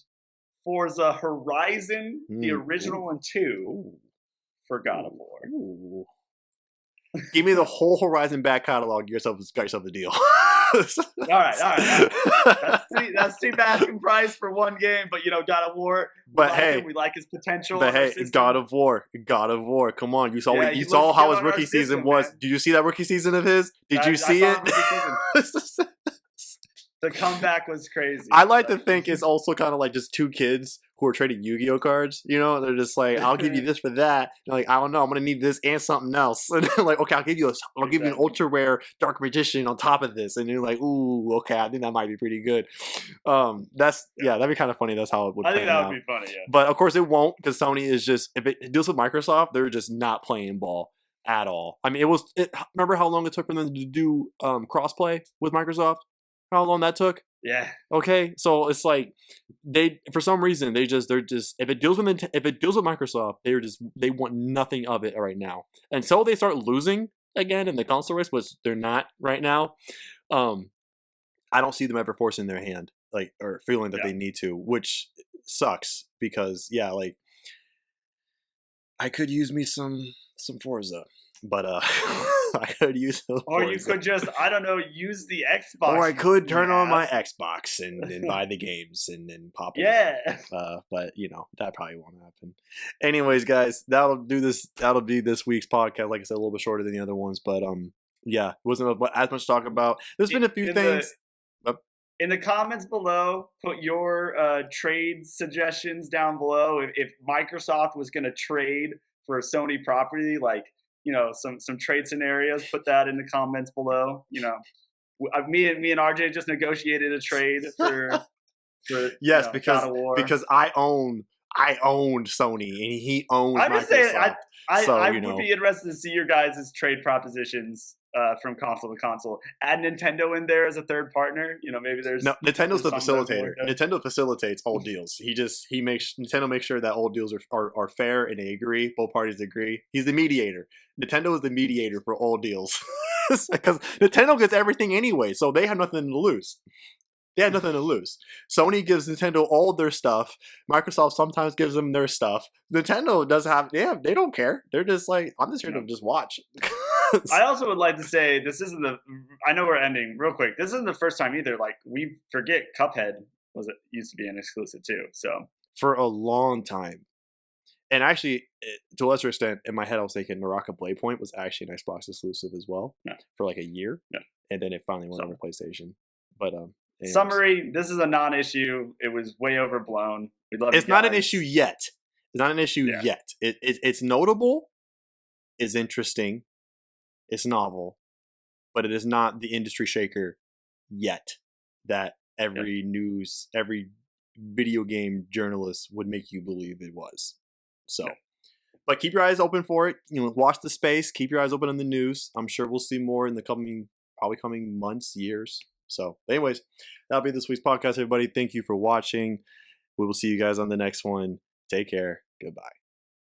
Forza Horizon, the original one too, for God of War. Ooh. Give me the whole Horizon back catalog. Got yourself a deal. All right. That's too asking price for one game, but God of War. We like his potential. But hey, God of War. Come on, you saw how his rookie season was. Did you see that rookie season of his? Did you see it? The comeback was crazy. I like to think it's also kind of like just two kids who are trading Yu-Gi-Oh cards. They're just like, I'll give you this for that. They're like, I don't know, I'm gonna need this and something else. And they're like, okay, I'll give you an ultra rare Dark Magician on top of this. And you're like, ooh, okay, I think that might be pretty good. That'd be kind of funny. That's how it would. I think that would be funny. Yeah. But of course it won't, because Sony is just, if it deals with Microsoft, they're just not playing ball at all. I mean, remember how long it took for them to do crossplay with Microsoft? How long that took? Yeah. Okay, so it's like for some reason they're just if it deals with Microsoft, they want nothing of it right now. Until they start losing again in the console race, which they're not right now. I don't see them ever forcing their hand, like, or feeling that they need to, which sucks because I could use me some Forza. But I could use those. Or you could just, I don't know, use the Xbox. Or I could turn on my Xbox and buy the games and then pop it. Yeah. But that probably won't happen. Anyways, guys, that'll be this week's podcast. Like I said, a little bit shorter than the other ones, but it wasn't as much to talk about. There's been a few things. In the comments below, put your trade suggestions down below. If Microsoft was going to trade for a Sony property, like, some trade scenarios, put that in the comments below. Me and RJ just negotiated a trade for yes, because I owned Sony and he owns Microsoft. Just saying, I would be interested to see your guys' trade propositions from console to console. Add Nintendo in there as a third partner. Maybe there's Nintendo's the facilitator. Nintendo facilitates all deals. Nintendo makes sure that all deals are fair and they agree. Both parties agree. He's the mediator. Nintendo is the mediator for all deals because Nintendo gets everything anyway, so they have nothing to lose. They had nothing to lose. Sony gives Nintendo all their stuff. Microsoft sometimes gives them their stuff. Nintendo they don't care. They're just like, I'm just here to just watch. I also would like to say I know we're ending real quick. This isn't the first time either. Like, we forget Cuphead used to be an exclusive too. So for a long time. And actually, to a lesser extent, in my head, I was thinking Naraka Blade Point was actually an Xbox exclusive as well for like a year. Yeah. And then it finally went over PlayStation. But anyways. Summary, this is a non-issue. It was way overblown. It's not an issue yet. It's not an issue yet. It's notable. It's interesting. It's novel. But it is not the industry shaker yet that every video game journalist would make you believe it was. So, but keep your eyes open for it. Watch the space. Keep your eyes open on the news. I'm sure we'll see more in the coming months, years. So, anyways, that'll be this week's podcast, everybody. Thank you for watching. We will see you guys on the next one. Take care. Goodbye.